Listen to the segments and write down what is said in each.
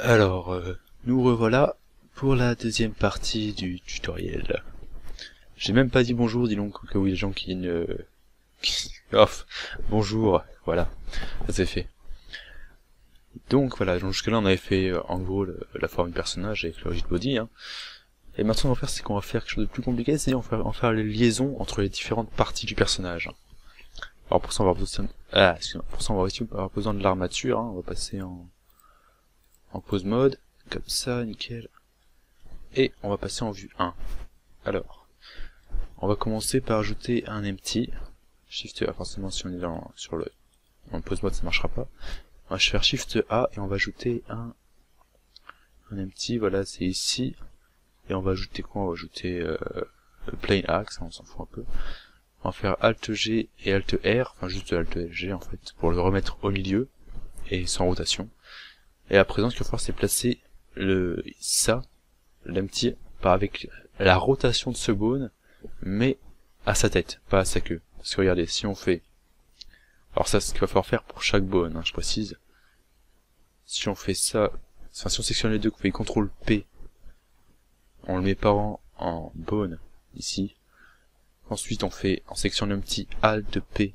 Alors, nous revoilà pour la deuxième partie du tutoriel. J'ai même pas dit bonjour, dis donc, au cas où il y a des gens qui ne... Off, bonjour, voilà, ça c'est fait. Donc voilà, jusque là on avait fait en gros la forme du personnage avec le rigid body, hein. Et maintenant ce qu'on va faire, c'est qu'on va faire quelque chose de plus compliqué, c'est-à-dire on va faire les liaisons entre les différentes parties du personnage. Alors pour ça on va avoir besoin, pour ça on va aussi avoir besoin de l'armature, hein. On va passer en pose mode, comme ça, nickel. Et on va passer en vue 1. Alors, on va commencer par ajouter un empty. Shift A, forcément si on est sur le pose mode ça marchera pas. On va faire Shift A et on va ajouter un empty, voilà c'est ici. Et on va ajouter quoi? On va ajouter le plane axe, on s'en fout un peu. On va faire Alt G et Alt R, enfin juste Alt G en fait, pour le remettre au milieu et sans rotation. Et à présent ce qu'il va falloir c'est placer l'empty, pas avec la rotation de ce bone, mais à sa tête, pas à sa queue. Parce que regardez, si on fait... Alors ça, c'est ce qu'il va falloir faire pour chaque bone, hein, je précise. Si on fait ça... Enfin, si on sectionne les deux, qu'on fait CTRL P, on le met pas en bone, ici. Ensuite, on sectionne un petit Alt P,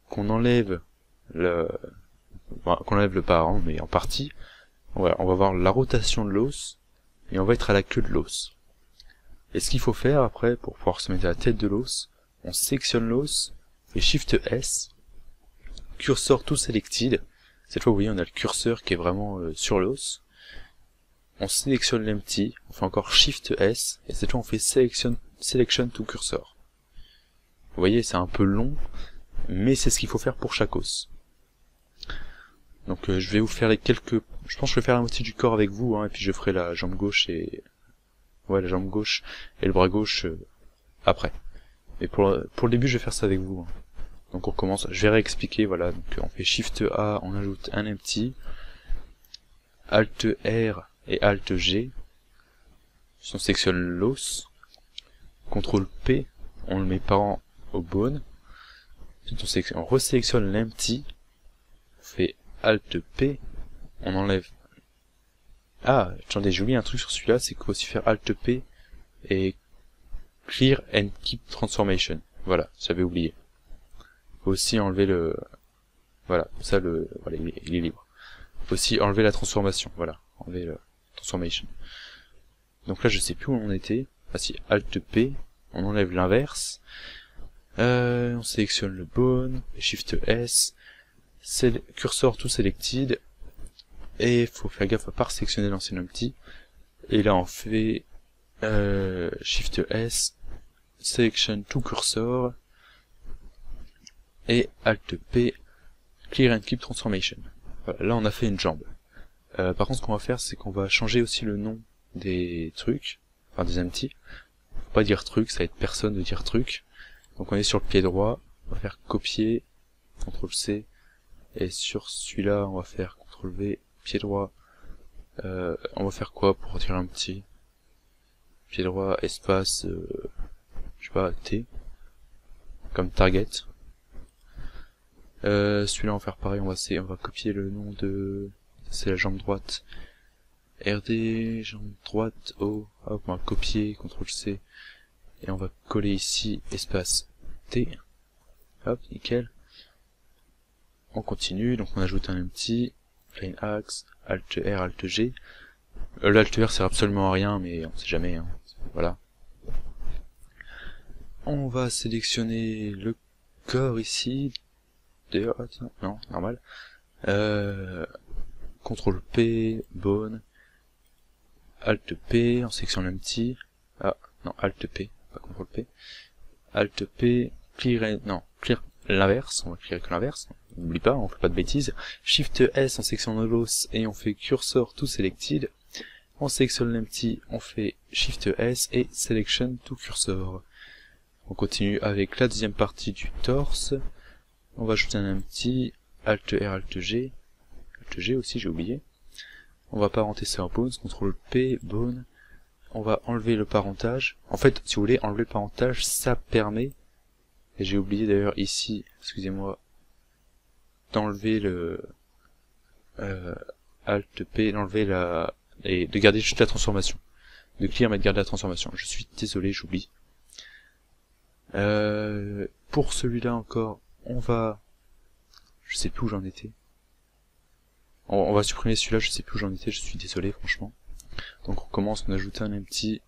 qu'on enlève qu'on enlève le parent, mais en partie. Voilà, on va voir la rotation de l'os, et on va être à la queue de l'os. Et ce qu'il faut faire après, pour pouvoir se mettre à la tête de l'os, on sectionne l'os, fait Shift S, cursor to selected. Cette fois, vous voyez, on a le curseur qui est vraiment sur l'os. On sélectionne l'empty, on fait encore Shift S, et cette fois on fait Selection to cursor. Vous voyez, c'est un peu long, mais c'est ce qu'il faut faire pour chaque os. Donc je vais vous faire je pense que je vais faire la moitié du corps avec vous, hein, et puis je ferai la jambe gauche et... Ouais, la jambe gauche et le bras gauche après. Et pour le début, je vais faire ça avec vous, hein. Donc on recommence, je vais réexpliquer, voilà, donc on fait Shift A, on ajoute un empty, Alt R et Alt G, on sectionne l'os, CTRL P, on le met pas au bone, on resélectionne l'empty, on fait Alt P, on enlève... Ah, attendez, j'ai oublié un truc sur celui-là, c'est qu'il faut aussi faire Alt P et Clear and Keep Transformation. Voilà, j'avais oublié. Il faut aussi enlever voilà, ça voilà, il est libre. Il faut aussi enlever la transformation, voilà, enlever la transformation. Donc là, je sais plus où on était. Ah si, Alt P, on enlève l'inverse. On sélectionne le bone, Shift S, cursor to selected, et il faut faire gaffe à pas sélectionner l'ancien empty. Et là, on fait Shift S, Selection to cursor, et Alt P, Clear and Keep Transformation. Voilà, là on a fait une jambe. Par contre ce qu'on va faire c'est qu'on va changer aussi le nom des trucs, enfin des empty. Faut pas dire truc, ça va être personne de dire truc. Donc on est sur le pied droit, on va faire copier, CTRL C, et sur celui-là on va faire CTRL V, pied droit. On va faire quoi pour retirer un petit pied droit, espace, je sais pas, T, comme target. Celui-là on va faire pareil, on va copier le nom de... c'est la jambe droite. RD, jambe droite, O, hop, on va copier, CTRL C, et on va coller ici, espace T, hop, nickel. On continue, donc on ajoute un empty, plane axe, Alt R, Alt G. L'Alt R sert absolument à rien, mais on sait jamais, hein. Voilà. On va sélectionner le corps ici, d'ailleurs, non, normal. CTRL P, bone, Alt P, on sélectionne l'empty, ah, non, Alt P, pas CTRL P, Alt P, clear l'inverse, on va clear avec l'inverse, n'oublie pas, on fait pas de bêtises, Shift S, on sélectionne l'os, et on fait cursor to selected, on sélectionne l'empty, on fait Shift S, et Selection to cursor. On continue avec la deuxième partie du torse, on va ajouter un empty, Alt R, Alt G aussi, j'ai oublié. On va parenter ça en bones, CTRL P, bone. On va enlever le parentage. En fait, si vous voulez enlever le parentage, ça permet, et j'ai oublié d'ailleurs ici, excusez-moi, d'enlever Alt P, d'enlever et de garder juste la transformation. De clear mais de garder la transformation. Je suis désolé, j'oublie. Pour celui-là encore, on va... Je sais plus où j'en étais. On va supprimer celui-là, je sais plus où j'en étais, je suis désolé franchement. Donc on commence, on ajoute un empty.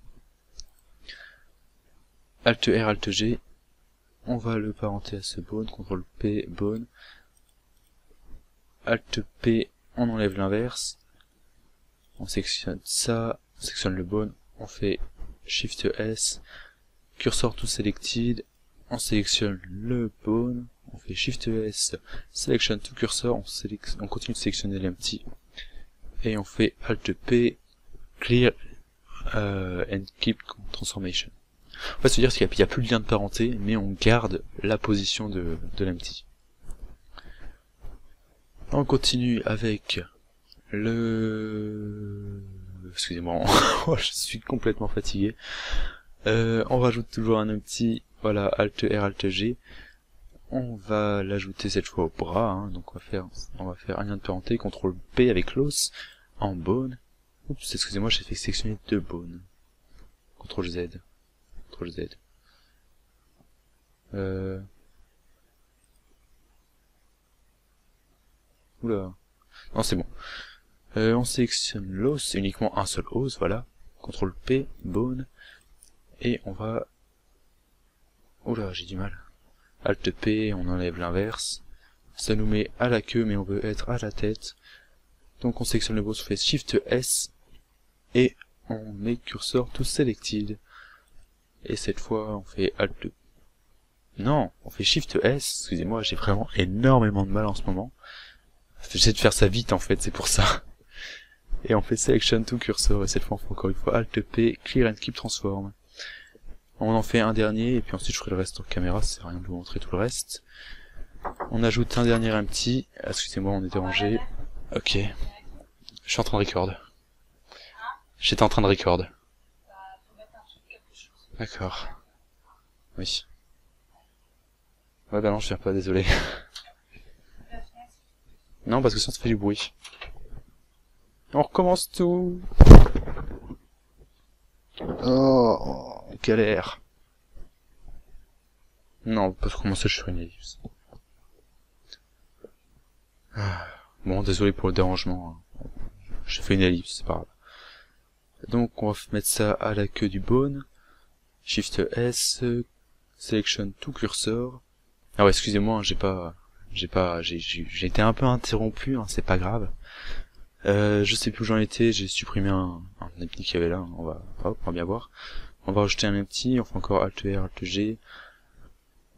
Alt R, Alt G. On va le parenter à ce bone, CTRL P, bone. Alt P, on enlève l'inverse. On sectionne ça, on sectionne le bone, on fait Shift S. Cursor to selected, on sélectionne le bone, on fait Shift S, Selection to cursor, on continue de sélectionner l'empty, et on fait Alt P, Clear and Keep Transformation. En fait, c'est-à-dire qu'il n'y a plus de lien de parenté, mais on garde la position de l'empty. On continue avec le... Excusez-moi, je suis complètement fatigué. On rajoute toujours un empty, voilà, Alt R, Alt G. On va l'ajouter cette fois au bras, hein, donc on va faire un lien de parenté, CTRL P avec l'os, en bone. Oups, excusez-moi, j'ai fait sélectionner deux bones. CTRL Z. CTRL Z. Oula. Non, c'est bon. On sélectionne l'os, uniquement un seul os, voilà. CTRL P, bone. Et on va... Oula, j'ai du mal. Alt P, on enlève l'inverse. Ça nous met à la queue, mais on veut être à la tête. Donc on sélectionne le boss, on fait Shift S. Et on met cursor to selected. Et cette fois, on fait Alt... Non, on fait Shift S. Excusez-moi, j'ai vraiment énormément de mal en ce moment. J'essaie de faire ça vite en fait, c'est pour ça. Et on fait Selection to cursor. Et cette fois, on fait encore une fois Alt P, Clear and Keep Transform. On en fait un dernier, et puis ensuite je ferai le reste en caméra, ça sert à rien de vous montrer tout le reste. On ajoute un dernier empty. Excusez-moi, on est dérangé. Ok. Je suis en train de record. J'étais en train de record. D'accord. Oui. Ouais bah non, je viens pas, désolé. Non, parce que sinon ça fait du bruit. On recommence tout. Oh, galère. Non, on peut recommencer sur une ellipse. Bon, désolé pour le dérangement. J'ai fait une ellipse, c'est pas grave. Donc on va mettre ça à la queue du bone. Shift S, Selection to cursor. Ah ouais, excusez-moi, j'ai été un peu interrompu, hein, c'est pas grave. Je sais plus où j'en étais, j'ai supprimé un empty qu'il y avait là, hop, on va bien voir. On va rajouter un empty, on fait encore Alt R, Alt G.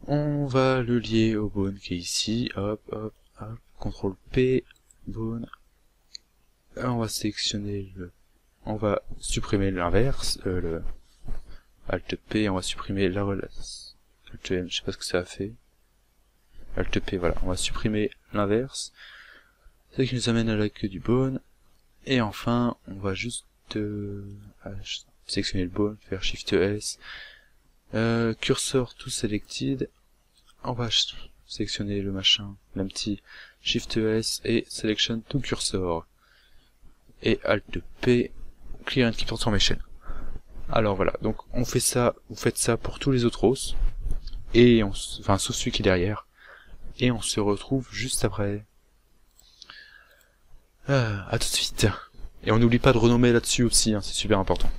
On va le lier au bone qui est ici, hop, hop, hop, CTRL P, bone. On va sélectionner on va supprimer l'inverse, le Alt P, on va supprimer la relation. Alt M, je sais pas ce que ça a fait. Alt P, voilà, on va supprimer l'inverse. Ce qui nous amène à la queue du bone. Et enfin, on va juste sélectionner le bone, faire Shift S. Cursor to selected. On va sélectionner le machin, l'empty, Shift S et Selection to cursor. Et Alt P, Clear and Keep Transformation. Alors voilà, donc on fait ça, vous faites ça pour tous les autres os. Et enfin, sauf celui qui est derrière. Et on se retrouve juste après. À tout de suite. Et on n'oublie pas de renommer là-dessus aussi, hein, c'est super important.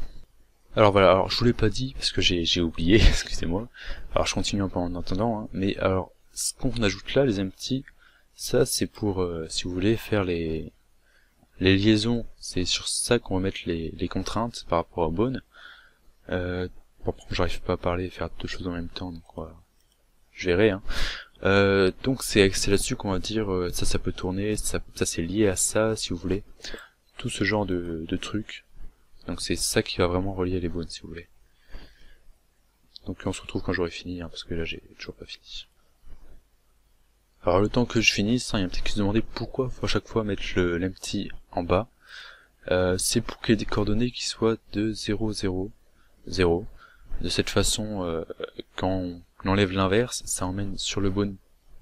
Alors voilà, alors je vous l'ai pas dit parce que j'ai oublié, excusez-moi. Alors je continue un peu en attendant, hein, mais alors ce qu'on ajoute là, les empty, ça c'est pour si vous voulez faire les liaisons, c'est sur ça qu'on va mettre les contraintes par rapport à bone. Bon, j'arrive pas à parler et faire deux choses en même temps, donc je verrai, hein. Donc c'est là-dessus qu'on va dire ça peut tourner, ça c'est lié à ça si vous voulez, tout ce genre de trucs. Donc c'est ça qui va vraiment relier les bones si vous voulez. Donc on se retrouve quand j'aurai fini, hein, parce que là j'ai toujours pas fini. Alors le temps que je finisse, hein, il y a peut-être qui se demander pourquoi faut à chaque fois mettre l'empty en bas. C'est pour qu'il y ait des coordonnées qui soient de 0, 0, 0. De cette façon, quand on enlève l'inverse, ça emmène sur le bone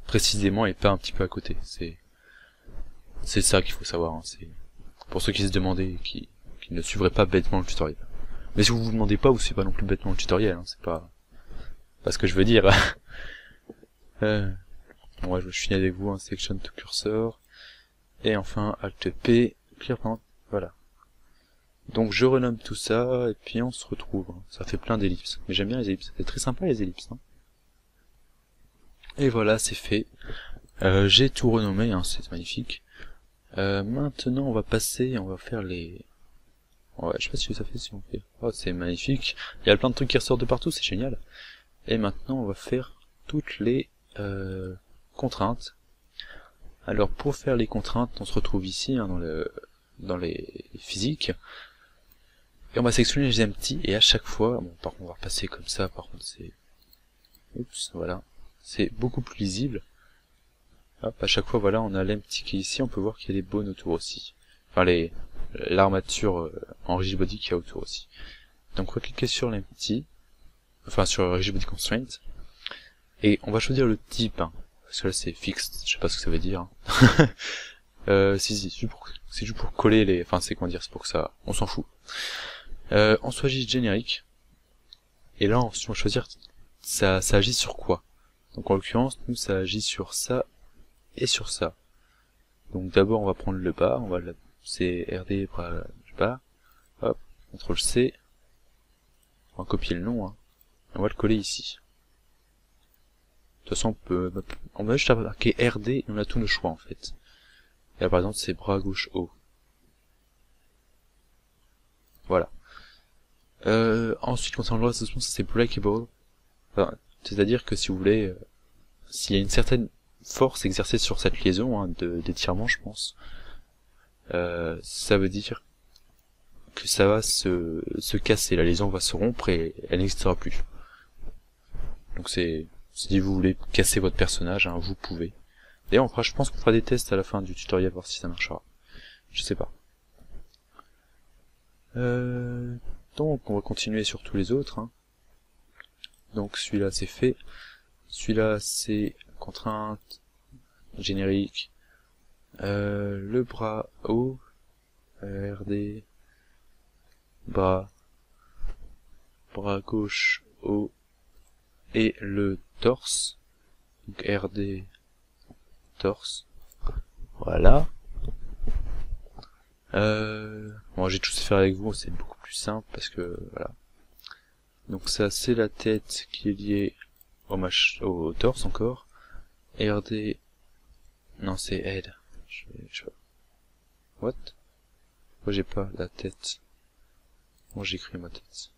précisément et pas un petit peu à côté. C'est ça qu'il faut savoir, hein. Pour ceux qui se demandaient, qui ne suivraient pas bêtement le tutoriel. Mais si vous vous demandez pas, vous suivez pas non plus bêtement le tutoriel, hein, c'est pas ce que je veux dire. Bon, je finis avec vous, hein, Selection to Cursor, et enfin Alt P, Clear Path, voilà. Donc je renomme tout ça, et puis on se retrouve. Hein. Ça fait plein d'ellipses, mais j'aime bien les ellipses, c'est très sympa les ellipses. Hein. Et voilà, c'est fait. J'ai tout renommé, hein, c'est magnifique. Maintenant on va passer, on va faire les... Ouais, je sais pas si ça fait, si on fait... Oh, c'est magnifique, il y a plein de trucs qui ressortent de partout, c'est génial. Et maintenant on va faire toutes les contraintes. Alors pour faire les contraintes, on se retrouve ici, hein, dans les physiques. Et on va sélectionner les empty, et à chaque fois, bon, par contre on va repasser comme ça, par contre c'est... Oups, voilà. C'est beaucoup plus lisible. Hop, à chaque fois, voilà, on a l'empty qui est ici, on peut voir qu'il y a des bones autour aussi. Enfin, l'armature en rigidbody qu'il y a autour aussi. Donc on va cliquer sur l'empty, enfin sur rigidbody constraint, et on va choisir le type, hein, parce que là c'est fixed, je sais pas ce que ça veut dire. Hein. C'est juste pour coller les... Enfin, c'est comment dire, c'est pour que ça... On s'en fout. On choisit générique, et là on va choisir ça agit sur quoi. Donc en l'occurrence, nous ça agit sur ça et sur ça. Donc d'abord on va prendre le bas, on va c'est RD bas, hop, CTRL C, on va copier le nom, hein, et on va le coller ici. De toute façon on va juste marquer RD et on a tous nos choix en fait. Et là par exemple c'est bras gauche haut. Voilà. Ensuite concernant le reste, ça c'est breakable. Enfin, c'est-à-dire que si vous voulez, s'il y a une certaine force exercée sur cette liaison, hein, d'étirement je pense, ça veut dire que ça va se casser, la liaison va se rompre et elle n'existera plus. Donc si vous voulez casser votre personnage, hein, vous pouvez. D'ailleurs je pense qu'on fera des tests à la fin du tutoriel, voir si ça marchera. Je sais pas. Donc on va continuer sur tous les autres. Hein. Donc celui-là c'est fait. Celui-là c'est contrainte, générique. Le bras haut, RD, bras gauche haut, et le torse, donc RD, torse, voilà. Bon, j'ai tout fait avec vous, c'est beaucoup plus simple parce que voilà. Donc ça c'est la tête qui est liée au torse encore. RD, non c'est head. Je... What? Moi j'ai pas la tête. Bon j'écris ma tête.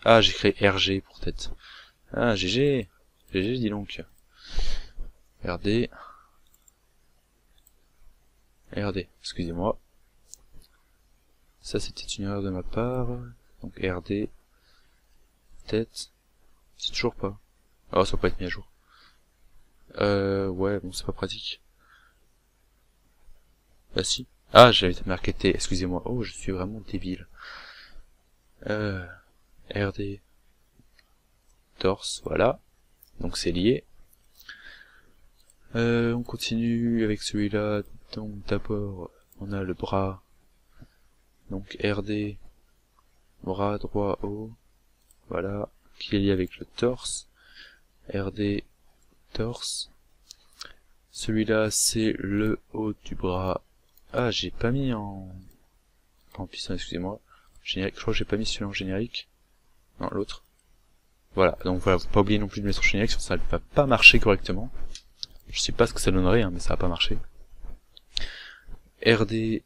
Ah j'ai créé RG pour tête. Ah GG, GG dis donc. RD, RD, excusez-moi. Ça c'était une erreur de ma part. Donc RD, tête, c'est toujours pas. Oh ça va pas être mis à jour. Ouais bon c'est pas pratique. Bah si. Ah j'avais marqué T, excusez-moi. Oh je suis vraiment débile. RD, torse, voilà. Donc c'est lié. On continue avec celui-là. Donc d'abord on a le bras. Donc RD, bras droit haut, voilà, qui est lié avec le torse. RD, torse. Celui-là c'est le haut du bras. Ah j'ai pas mis en piston, excusez-moi. Générique, je crois que j'ai pas mis celui-là en générique. Non, l'autre. Voilà, donc voilà, faut pas oublier non plus de mettre en générique, sinon ça ne va pas marcher correctement. Je sais pas ce que ça donnerait, hein, mais ça va pas marcher. RD,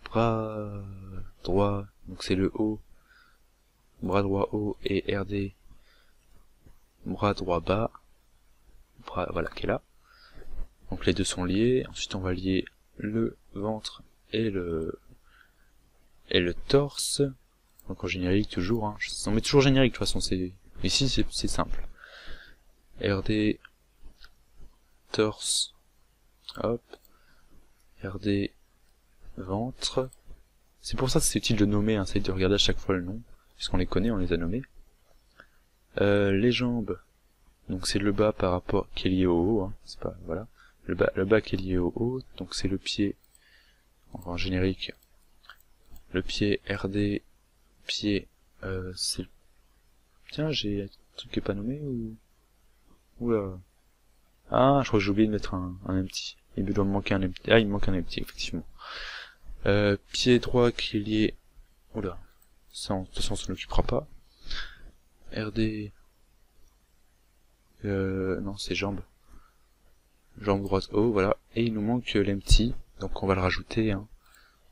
bras droit, donc c'est le haut, bras droit haut, et RD, bras droit bas, bras, voilà, qui est là. Donc les deux sont liés, ensuite on va lier le ventre et le torse, donc en générique toujours, hein. On met toujours générique de toute façon, ici c'est simple. RD, torse, hop, RD, ventre. C'est pour ça que c'est utile de nommer, hein, c'est de regarder à chaque fois le nom, puisqu'on les connaît, on les a nommés. Les jambes, donc c'est le bas par rapport qui est lié au haut, hein, c'est pas, voilà. Le bas qui est lié au haut, donc c'est le pied en générique, le pied RD, pied, c'est... Tiens, j'ai un truc qui est pas nommé ou... Oula. Ah, je crois que j'ai oublié de mettre un empty. Il me doit me manquer un empty. Ah, il me manque un empty, effectivement. Pied droit qui est lié... Oula. Ça, de toute façon, on s'en occupera pas. RD... non, c'est jambe. Jambe droite haut, voilà. Et il nous manque l'empty, donc on va le rajouter, hein.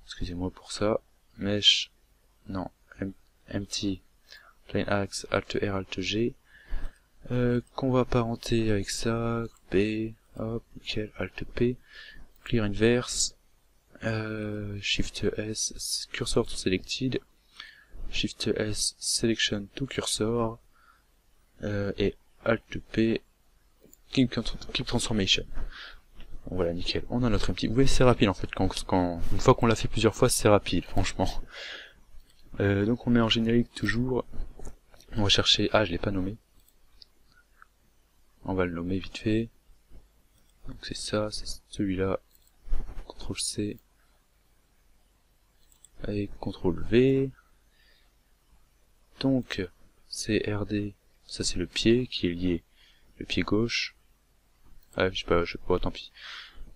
Excusez-moi pour ça. Mesh... Non. Empty. Plain axe, Alt R, Alt G. Qu'on va apparenter avec ça. P. Hop, nickel. Alt P. Clear inverse. Shift S. Cursor to selected. Shift S. Selection to cursor. Et Alt P. Keep transformation. Bon, voilà, nickel. On a notre empty. Vous voyez, c'est rapide en fait. Une fois qu'on l'a fait plusieurs fois, c'est rapide, franchement. Donc on met en générique toujours. On va chercher... Ah, je l'ai pas nommé. On va le nommer vite fait. Donc c'est ça, c'est celui-là. CTRL C. Et CTRL V. Donc, c'est RD. Ça c'est le pied qui est lié. Le pied gauche. Ah, je sais pas, tant pis.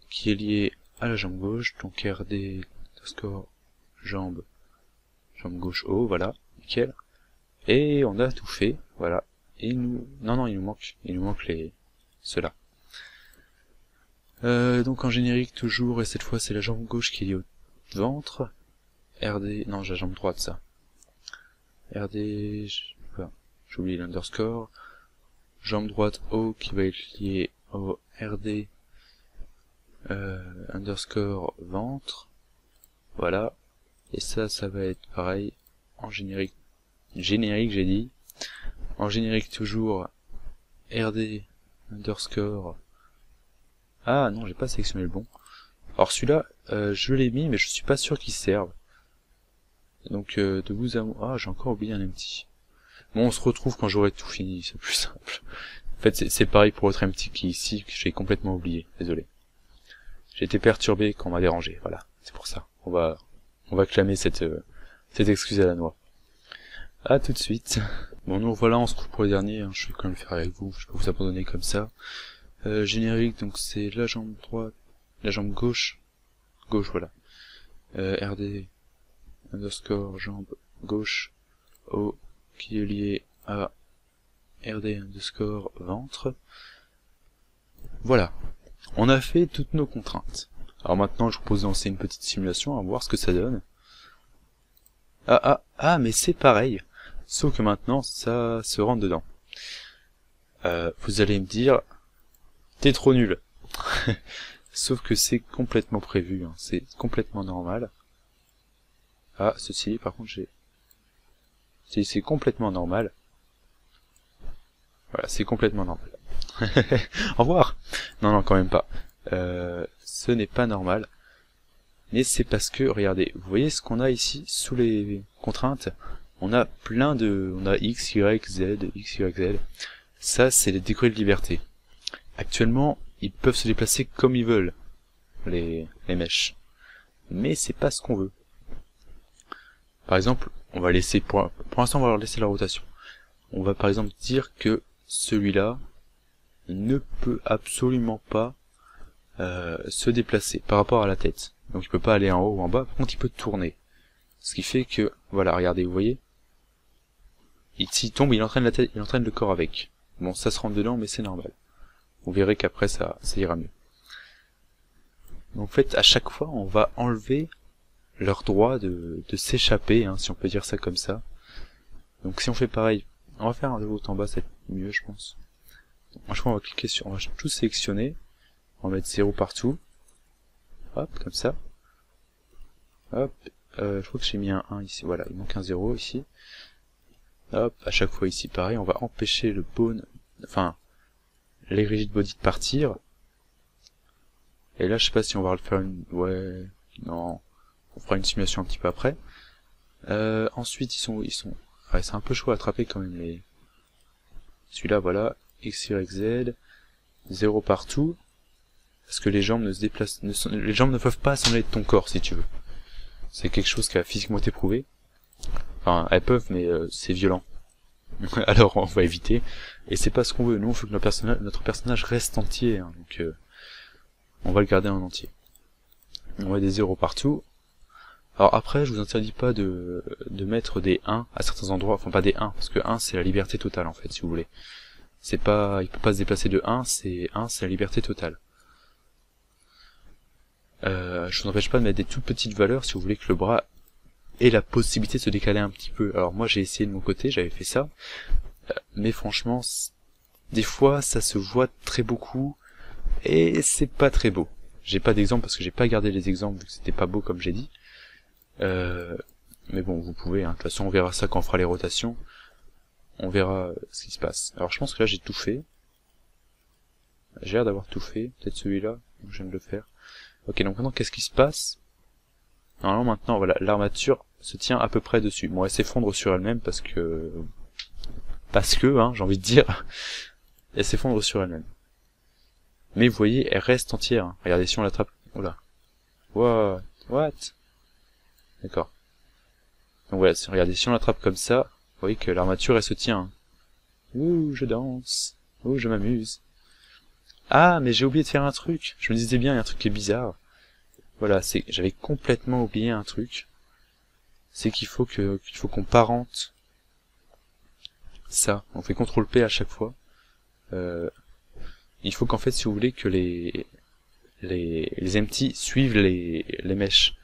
Qui est lié à la jambe gauche. Donc RD, score, jambe gauche haut, voilà. Nickel. Et on a tout fait, voilà. Et non, il nous manque ceux-là. Donc en générique toujours, et cette fois c'est la jambe gauche qui est liée au ventre. RD, non j'ai la jambe droite ça. RD, j'ai oublié l'underscore. Jambe droite haut qui va être liée au RD, underscore ventre. Voilà. Et ça va être pareil en générique. Générique j'ai dit. En générique toujours RD underscore. Ah non, j'ai pas sélectionné le bon. Alors celui-là, je l'ai mis mais je suis pas sûr qu'il serve. Donc de vous à moi. Ah, j'ai encore oublié un empty. Bon, on se retrouve quand j'aurai tout fini, c'est plus simple. En fait, c'est pareil pour l'autre empty qui ici que j'ai complètement oublié. Désolé. J'ai été perturbé quand on m'a dérangé. Voilà, c'est pour ça. On va clamer cette excuse à la noix. À tout de suite. Bon, nous voilà, on se retrouve pour les derniers, hein. Je vais quand même le faire avec vous, je vais pas vous abandonner comme ça. Générique, donc c'est la jambe droite, la jambe gauche, voilà. RD, underscore, jambe gauche, haut, qui est lié à RD, underscore, ventre. Voilà. On a fait toutes nos contraintes. Alors maintenant, je vous propose de lancer une petite simulation, à voir ce que ça donne. Ah, mais c'est pareil. Sauf que maintenant, ça se rentre dedans. Vous allez me dire, t'es trop nul. Sauf que c'est complètement prévu, hein. C'est complètement normal. Ah, ceci, par contre, c'est complètement normal. Voilà, c'est complètement normal. Au revoir. Non, quand même pas. Ce n'est pas normal. Mais c'est parce que, regardez, vous voyez ce qu'on a ici, sous les contraintes? On a on a X, Y, Z, X, Y, Z. Ça, c'est les degrés de liberté. Actuellement, ils peuvent se déplacer comme ils veulent, les mèches. Mais c'est pas ce qu'on veut. Par exemple, on va laisser, pour l'instant, on va leur laisser la rotation. On va par exemple dire que celui-là ne peut absolument pas se déplacer par rapport à la tête. Donc il peut pas aller en haut ou en bas, par contre il peut tourner. Ce qui fait que, voilà, regardez, vous voyez, s'il tombe, il entraîne la tête, il entraîne le corps avec. Bon, ça se rentre dedans, mais c'est normal. Vous verrez qu'après ça ira mieux. Donc en fait, à chaque fois, on va enlever leur droit de s'échapper, hein, si on peut dire ça comme ça. Donc si on fait pareil, on va faire un de haut en bas, c'est mieux, je pense. Donc, on va cliquer sur, on va tout sélectionner, on va mettre 0 partout. Hop, comme ça. Hop, je crois que j'ai mis un 1 ici, voilà, il manque un 0 ici. Hop, à chaque fois ici, pareil, on va empêcher le bone, enfin, les rigid body de partir. Et là, je sais pas si on va le faire ouais, non, on fera une simulation un petit peu après. Ensuite, ouais, c'est un peu chaud à attraper quand même, celui-là, voilà, X, Y, Z, 0 partout. parce que les jambes ne se déplacent, les jambes ne peuvent pas s'en aller de ton corps si tu veux. C'est quelque chose qui a physiquement été prouvé. Enfin, elles peuvent, mais c'est violent. Alors on va éviter. Et c'est pas ce qu'on veut. Nous, on veut que notre personnage reste entier. Hein, donc on va le garder en entier. On met des 0 partout. Alors après, je vous interdis pas de mettre des 1 à certains endroits. Enfin, pas des 1, parce que 1 c'est la liberté totale en fait, si vous voulez. C'est pas, il peut pas se déplacer de 1, c'est la liberté totale. Je vous empêche pas de mettre des toutes petites valeurs si vous voulez que le bras ait la possibilité de se décaler un petit peu. Alors moi j'ai essayé de mon côté, j'avais fait ça, mais franchement, des fois ça se voit très beaucoup, et c'est pas très beau. J'ai pas d'exemple parce que j'ai pas gardé les exemples vu que c'était pas beau comme j'ai dit. Mais bon, vous pouvez, hein. De toute façon on verra ça quand on fera les rotations. On verra ce qui se passe. Alors je pense que là j'ai tout fait. J'ai l'air d'avoir tout fait. Peut-être celui-là, donc je viens de le faire. Ok, donc maintenant qu'est-ce qui se passe? Normalement maintenant, voilà, l'armature se tient à peu près dessus. Bon, elle s'effondre sur elle-même parce que, hein, j'ai envie de dire, elle s'effondre sur elle-même. Mais vous voyez, elle reste entière. Hein. Regardez si on l'attrape. Oula. What? D'accord. Donc voilà, regardez, si on l'attrape comme ça, vous voyez que l'armature elle se tient. Hein. Ouh, je danse. Ouh, je m'amuse. Ah, mais j'ai oublié de faire un truc. Je me disais bien, il y a un truc qui est bizarre. Voilà, j'avais complètement oublié un truc. C'est qu'il faut qu'on parente ça. On fait CTRL P à chaque fois. Il faut qu'en fait, si vous voulez, que les empty suivent les mèches.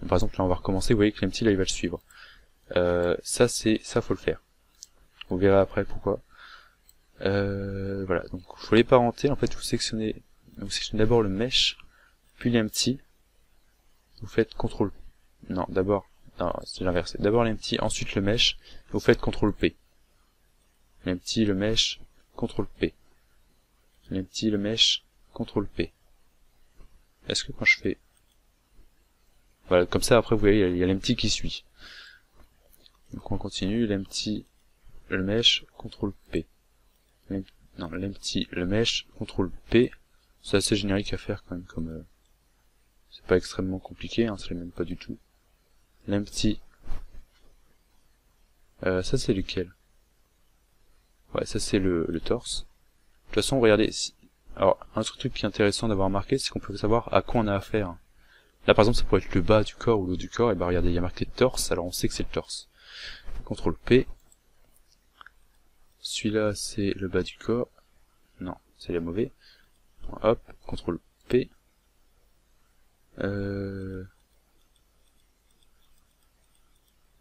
Par exemple, là, on va recommencer. Vous voyez que l'empty, là, il va le suivre. Ça, faut le faire. Vous verrez après pourquoi. Voilà, donc il faut les parenter. En fait, vous sélectionnez d'abord le mesh, puis l'empty. Vous faites CTRL. Non, d'abord, c'est l'inverse. D'abord l'empty, ensuite le mesh. Vous faites CTRL P. L'empty, le mesh, CTRL P. L'empty, le mesh, CTRL P. Est-ce que quand je fais, voilà, comme ça après vous voyez, il y a l'empty qui suit. Donc on continue, l'empty, le mesh, CTRL P. Non, l'empty, le mesh, CTRL P. C'est assez générique à faire quand même, comme c'est pas extrêmement compliqué, hein, ça l'est même pas du tout. L'empty, ça c'est lequel? Ouais, ça c'est le torse. De toute façon, regardez, alors un autre truc qui est intéressant d'avoir remarqué, c'est qu'on peut savoir à quoi on a affaire. Là par exemple, ça pourrait être le bas du corps ou le haut du corps, et bah regardez, il y a marqué torse, alors on sait que c'est le torse. CTRL P. Celui-là c'est le bas du corps. Non, c'est le mauvais. Hop, CTRL P.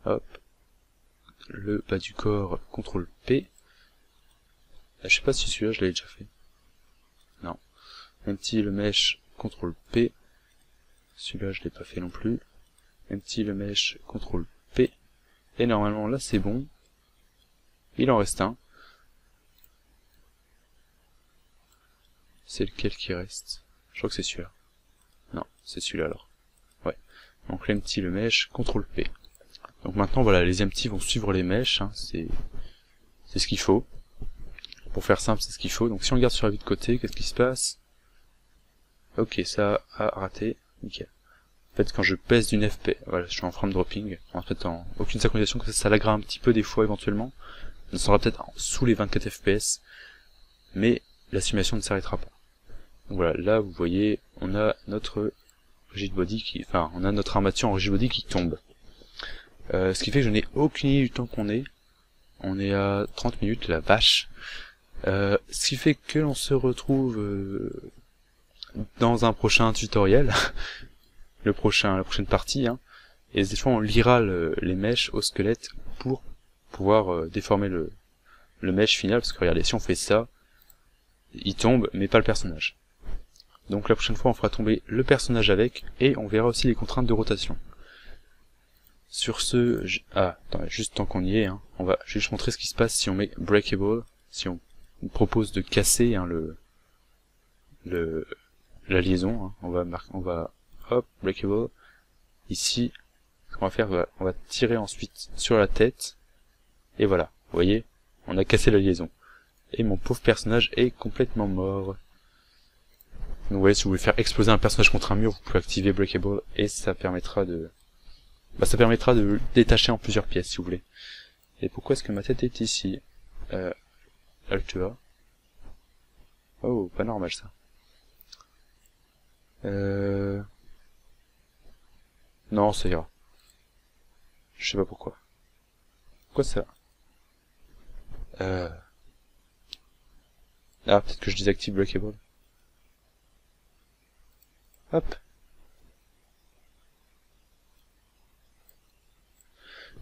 Hop. Le bas du corps, CTRL P. Je sais pas si celui-là je l'avais déjà fait. Non. Empty le mesh, CTRL P. Celui-là je l'ai pas fait non plus. Empty le mesh, CTRL P. Et normalement là c'est bon. Il en reste un. C'est lequel qui reste? Je crois que c'est celui-là. Non, c'est celui-là alors. Ouais. Donc l'empty le mesh, CTRL P. Donc maintenant voilà, les empty vont suivre les mèches, hein, c'est ce qu'il faut. Pour faire simple, c'est ce qu'il faut. Donc si on regarde sur la vue de côté, qu'est-ce qui se passe? Ok, ça a raté. Nickel. En fait, quand je pèse d'une FPS, voilà, je suis en frame dropping, en fait en aucune synchronisation, ça laguera un petit peu des fois éventuellement. On sera peut-être sous les 24 FPS, mais la simulation ne s'arrêtera pas. Donc voilà, là vous voyez, on a notre rigid body on a notre armature en rigid body qui tombe. Ce qui fait que je n'ai aucune idée du temps qu'on est. On est à 30 minutes, la vache. Ce qui fait que l'on se retrouve dans un prochain tutoriel, la prochaine partie, hein, et cette fois on lira les mèches au squelette pour pouvoir déformer le mesh final, parce que regardez, si on fait ça, il tombe, mais pas le personnage. Donc la prochaine fois on fera tomber le personnage avec, et on verra aussi les contraintes de rotation. Sur ce, attends, juste tant qu'on y est, hein, on va juste montrer ce qui se passe si on met breakable, si on propose de casser hein, la liaison, hein. On va hop, breakable, ici, ce qu'on va faire, on va tirer ensuite sur la tête, et voilà, vous voyez, on a cassé la liaison. Et mon pauvre personnage est complètement mort. vous voyez, si vous voulez faire exploser un personnage contre un mur, vous pouvez activer Breakable et ça permettra de le détacher en plusieurs pièces si vous voulez. Et pourquoi est-ce que ma tête est ici? Alt A. Oh, pas normal ça. Non, ça ira. Je sais pas pourquoi. Pourquoi ça? Ah, peut-être que je désactive Breakable. Hop.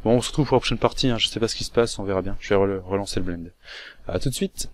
Bon, on se retrouve pour la prochaine partie, hein. Je sais pas ce qui se passe, on verra bien. Je vais relancer le blend. À tout de suite.